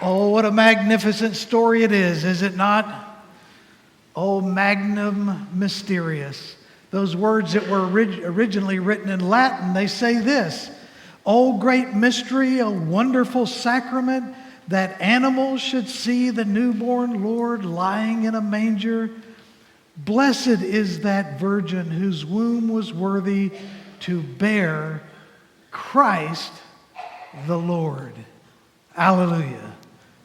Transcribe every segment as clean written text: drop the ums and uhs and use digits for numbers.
Oh, what a magnificent story it is it not? Oh, magnum mysterious. Those words that were originally written in Latin, they say this: "Oh, great mystery, a wonderful sacrament, that animals should see the newborn Lord lying in a manger. Blessed is that virgin whose womb was worthy to bear Christ the Lord." Hallelujah.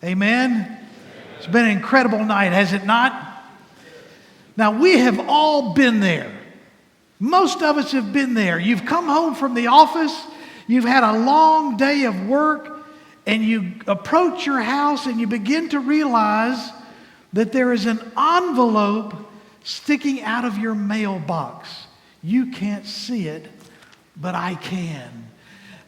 Amen. It's been an incredible night, has it not? Now, we have all been there. Most of us have been there. You've come home from the office, you've had a long day of work, and you approach your house and you begin to realize that there is an envelope sticking out of your mailbox. You can't see it, but I can.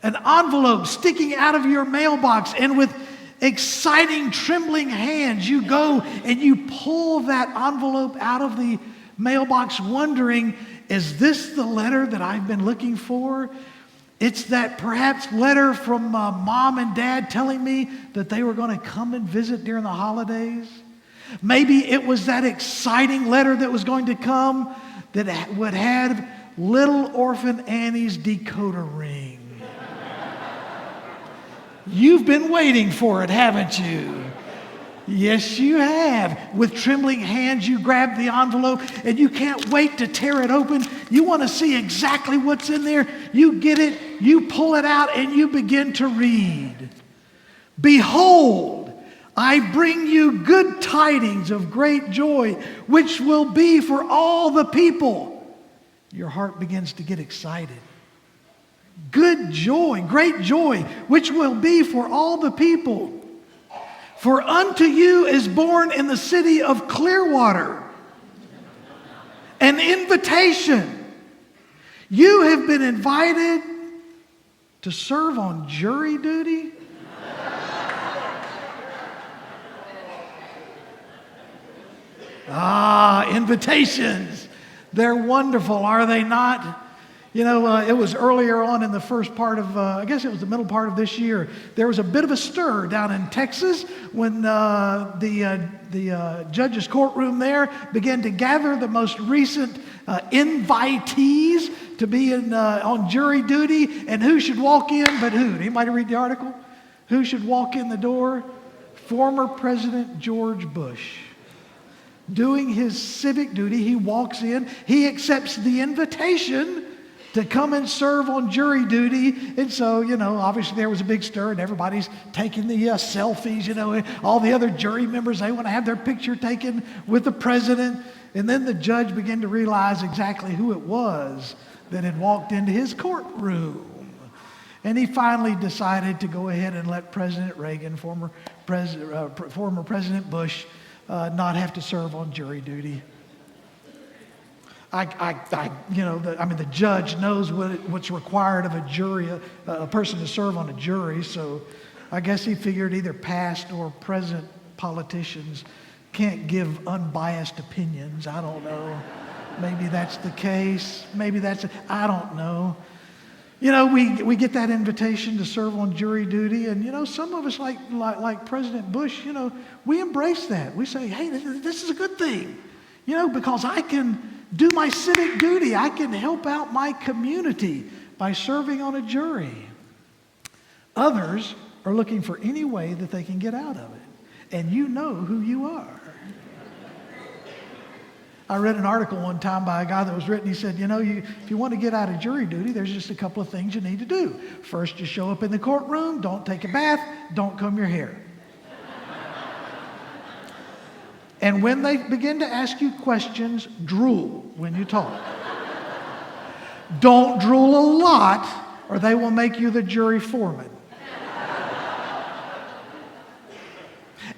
An envelope sticking out of your mailbox, and with exciting, trembling hands, you go and you pull that envelope out of the mailbox, wondering, is this the letter that I've been looking for? It's that perhaps letter from mom and dad telling me that they were going to come and visit during the holidays. Maybe it was that exciting letter that was going to come that would have little orphan Annie's decoder ring. You've been waiting for it, haven't you? Yes, you have. With trembling hands, you grab the envelope and you can't wait to tear it open. You want to see exactly what's in there. You get it, you pull it out, and you begin to read. "Behold, I bring you good tidings of great joy, which will be for all the people." Your heart begins to get excited. Good joy, great joy, which will be for all the people. "For unto you is born in the city of Clearwater an invitation." You have been invited to serve on jury duty. Invitations. They're wonderful, are they not? You know, it was earlier on in the first part of, I guess it was the middle part of this year, there was a bit of a stir down in Texas when the judge's courtroom there began to gather the most recent invitees to be on jury duty. And who should walk in but who? Anybody read the article? Who should walk in the door? Former President George Bush. Doing his civic duty, he walks in, he accepts the invitation to come and serve on jury duty. And so, you know, obviously there was a big stir and everybody's taking the selfies, you know, all the other jury members, they want to have their picture taken with the president. And then the judge began to realize exactly who it was that had walked into his courtroom. And he finally decided to go ahead and let President Reagan, former President Bush, not have to serve on jury duty. The judge knows what's required of a jury, a person to serve on a jury. So I guess he figured either past or present politicians can't give unbiased opinions. I don't know. Maybe that's the case. I don't know. You know, we get that invitation to serve on jury duty, and you know, some of us like President Bush, you know, we embrace that. We say, hey, this is a good thing, you know, because I can do my civic duty. I can help out my community by serving on a jury. Others are looking for any way that they can get out of it, and you know who you are. I read an article one time by a guy that was written. He said, you know, if you want to get out of jury duty, there's just a couple of things you need to do. First, you show up in the courtroom, don't take a bath, don't comb your hair. And when they begin to ask you questions, drool when you talk. Don't drool a lot, or they will make you the jury foreman.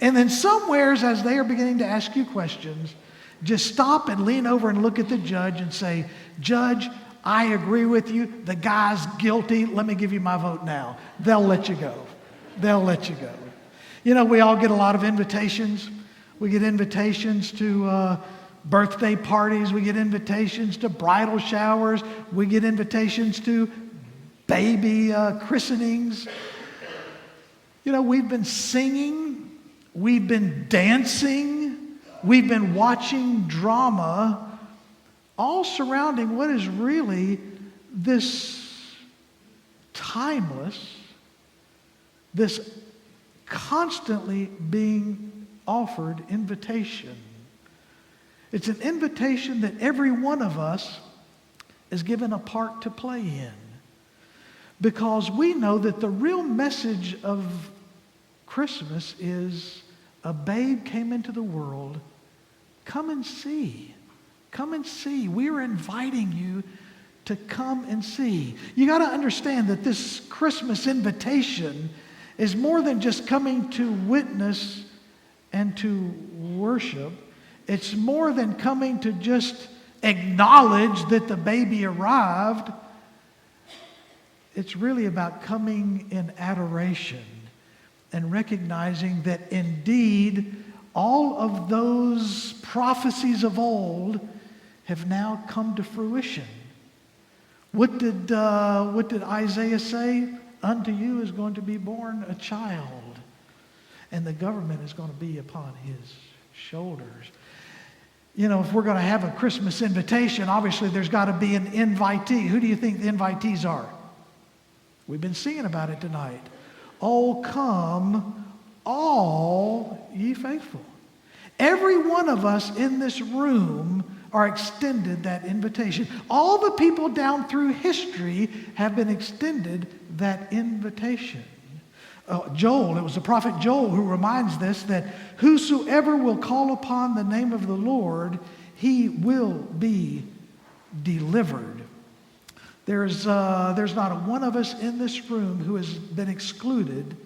And then somewheres, as they are beginning to ask you questions, just stop and lean over and look at the judge and say, Judge, I agree with you. The guy's guilty. Let me give you my vote now. They'll let you go. They'll let you go. You know, we all get a lot of invitations. We get invitations to birthday parties. We get invitations to bridal showers. We get invitations to baby christenings. We've been singing, we've been dancing, we've been watching drama, all surrounding what is really this timeless, this constantly being offered invitation. It's an invitation that every one of us is given a part to play in. Because we know that the real message of Christmas is a babe came into the world. Come and see. Come and see. We are inviting you to come and see. You got to understand that this Christmas invitation is more than just coming to witness and to worship. It's more than coming to just acknowledge that the baby arrived. It's really about coming in adoration and recognizing that indeed all of those prophecies of old have now come to fruition. What did Isaiah say? Unto you is going to be born a child, and the government is going to be upon his shoulders. If we're going to have a Christmas invitation, obviously there's got to be an invitee. Who do you think the invitees are? We've been singing about it tonight. Oh, come, all ye faithful. Every one of us in this room are extended that invitation. All the people down through history have been extended that invitation. Joel, it was the prophet Joel who reminds this, that whosoever will call upon the name of the Lord, he will be delivered. There's not a one of us in this room who has been excluded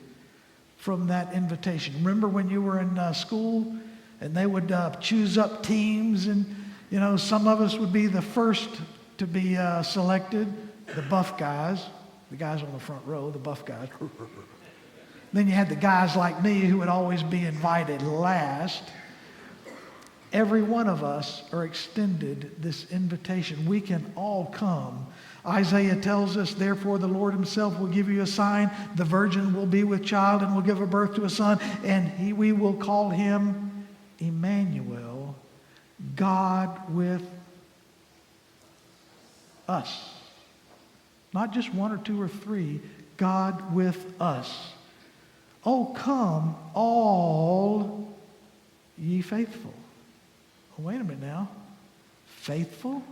from that invitation. Remember when you were in school and they would choose up teams, and some of us would be the first to be selected, the buff guys, the guys on the front row, the buff guys. Then you had the guys like me who would always be invited last. Every one of us are extended this invitation. We can all come. Isaiah tells us, therefore the Lord himself will give you a sign. The virgin will be with child and will give a birth to a son, and we will call him Emmanuel, God with us. Not just one or two or three, God with us. Oh, come, all ye faithful. Oh, wait a minute now. Faithful?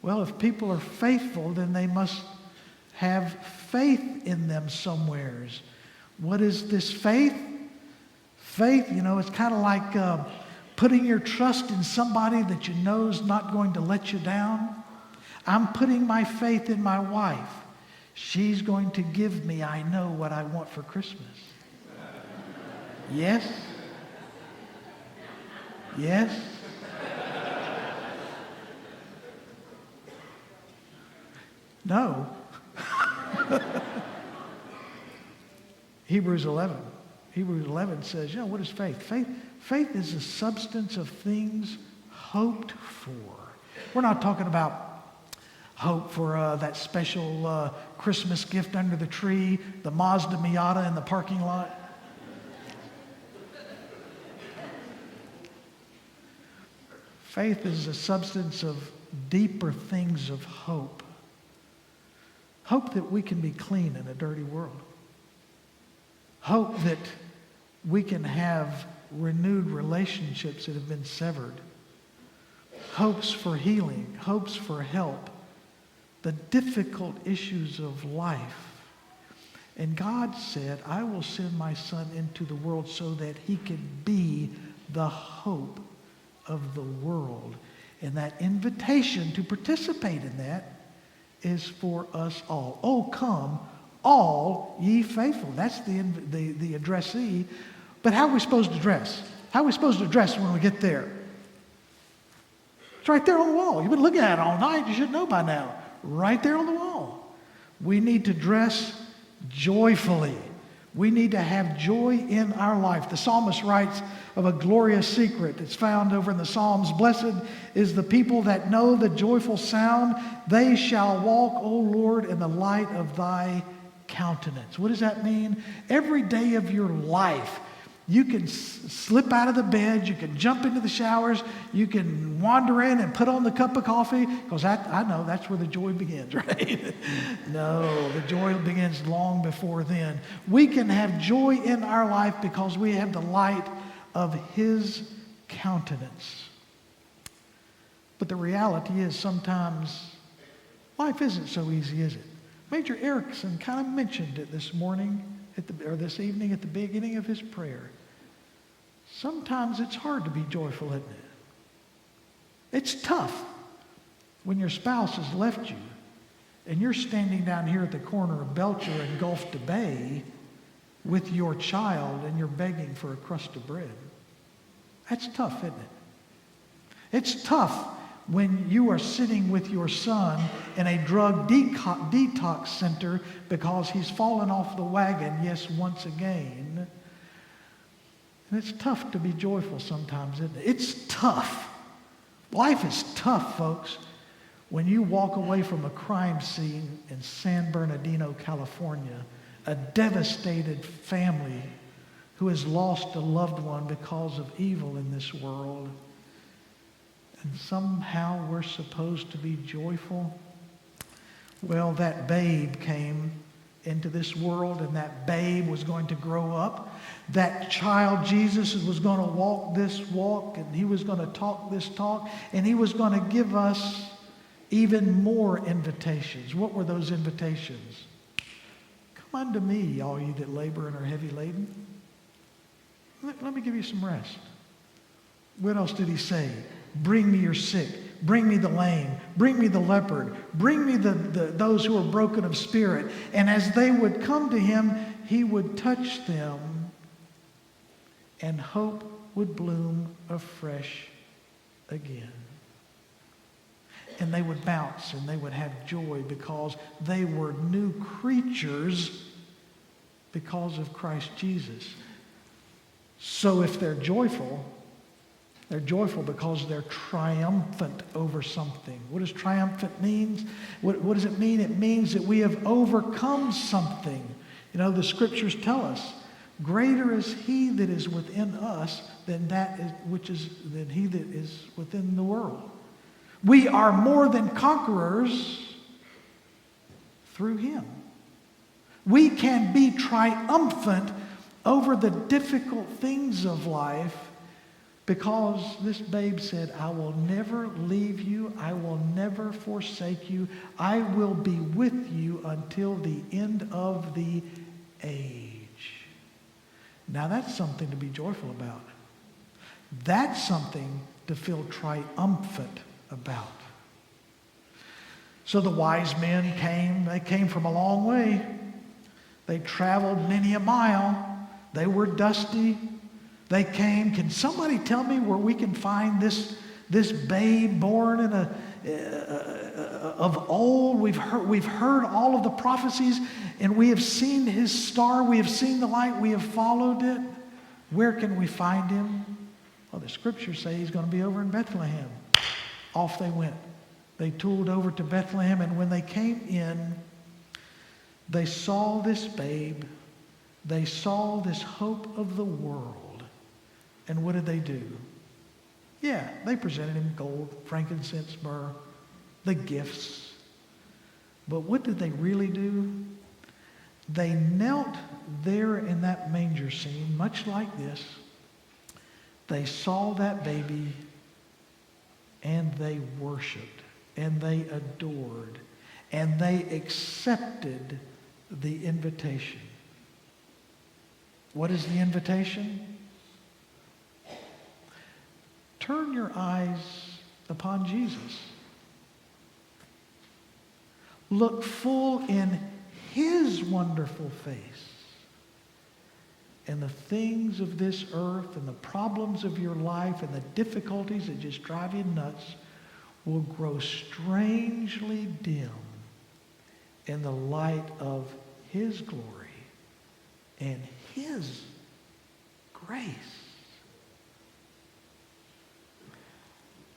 Well, if people are faithful, then they must have faith in them somewheres. What is this faith? Faith, it's kind of like putting your trust in somebody that you know is not going to let you down. I'm putting my faith in my wife. She's going to give me, I know, what I want for Christmas. Yes? Yes? No. Hebrews 11. Hebrews 11 says, what is faith? Faith is the substance of things hoped for. We're not talking about hope for that special Christmas gift under the tree, the Mazda Miata in the parking lot. Faith is the substance of deeper things of hope. Hope that we can be clean in a dirty world. Hope that we can have renewed relationships that have been severed. Hopes for healing, hopes for help, the difficult issues of life. And God said, I will send my son into the world so that he can be the hope of the world. And that invitation to participate in that is for us all. Oh, come, all ye faithful. That's the addressee. But how are we supposed to dress? How are we supposed to dress when we get there? It's right there on the wall. You've been looking at it all night. You should know by now. Right there on the wall. We need to dress joyfully. We need to have joy in our life. The psalmist writes of a glorious secret. It's found over in the Psalms. Blessed is the people that know the joyful sound. They shall walk, O Lord, in the light of thy countenance. What does that mean? Every day of your life, you can slip out of the bed, you can jump into the showers, you can wander in and put on the cup of coffee, because I know that's where the joy begins, right? No, the joy begins long before then. We can have joy in our life because we have the light of His countenance. But the reality is sometimes life isn't so easy, is it? Major Erickson kind of mentioned it this morning, or this evening at the beginning of his prayer. Sometimes it's hard to be joyful, isn't it? It's tough when your spouse has left you and you're standing down here at the corner of Belcher and Gulf to Bay with your child and you're begging for a crust of bread. That's tough, isn't it? It's tough when you are sitting with your son in a drug detox center because he's fallen off the wagon, yes, once again. And it's tough to be joyful sometimes, isn't it? It's tough. Life is tough, folks. When you walk away from a crime scene in San Bernardino, California, a devastated family who has lost a loved one because of evil in this world, and somehow we're supposed to be joyful. Well, that babe came into this world, and that babe was going to grow up. That child, Jesus, was going to walk this walk, and he was going to talk this talk, and he was going to give us even more invitations. What were those invitations? Come unto me, all you that labor and are heavy laden. Let me give you some rest. What else did he say? Bring me your sick. Bring me the lame. Bring me the leopard. Bring me those who are broken of spirit. And as they would come to him, he would touch them, and hope would bloom afresh again. And they would bounce and they would have joy because they were new creatures because of Christ Jesus. So if they're joyful because they're triumphant over something. What does triumphant mean? What does it mean? It means that we have overcome something. You know, the scriptures tell us, greater is he that is within us than than he that is within the world. We are more than conquerors through him. We can be triumphant over the difficult things of life because this babe said, I will never leave you. I will never forsake you. I will be with you until the end of the age. Now that's something to be joyful about. That's something to feel triumphant about. So the wise men came. They came from a long way. They traveled many a mile. They were dusty. They came. Can somebody tell me where we can find this babe born in of old? We've heard all of the prophecies, and we have seen his star. We have seen the light. We have followed it. Where can we find him? Well, the scriptures say he's going to be over in Bethlehem. Off they went. They tooled over to Bethlehem, and when they came in, they saw this babe. They saw this hope of the world. And what did they do? Yeah, they presented him gold, frankincense, myrrh, the gifts. But what did they really do? They knelt there in that manger scene, much like this. They saw that baby, and they worshiped, and they adored, and they accepted the invitation. What is the invitation? Turn your eyes upon Jesus. Look full in his wonderful face. And the things of this earth and the problems of your life and the difficulties that just drive you nuts will grow strangely dim in the light of his glory and his grace.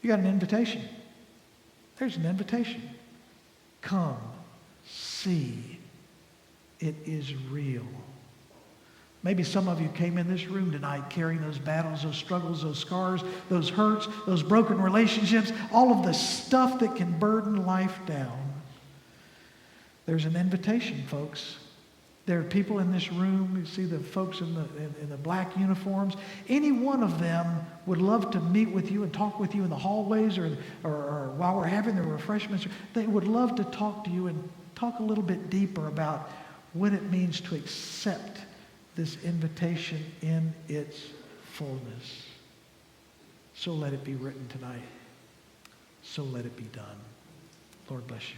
You got an invitation. There's an invitation. Come, see It is real. Maybe some of you came in this room tonight carrying those battles, those struggles, those scars, those hurts, those broken relationships, all of the stuff that can burden life down. There's an invitation, folks. There are people in this room. You see the folks in the black uniforms. Any one of them would love to meet with you and talk with you in the hallways or while we're having the refreshments. They would love to talk to you and talk a little bit deeper about what it means to accept this invitation in its fullness. So let it be written tonight. So let it be done. Lord bless you.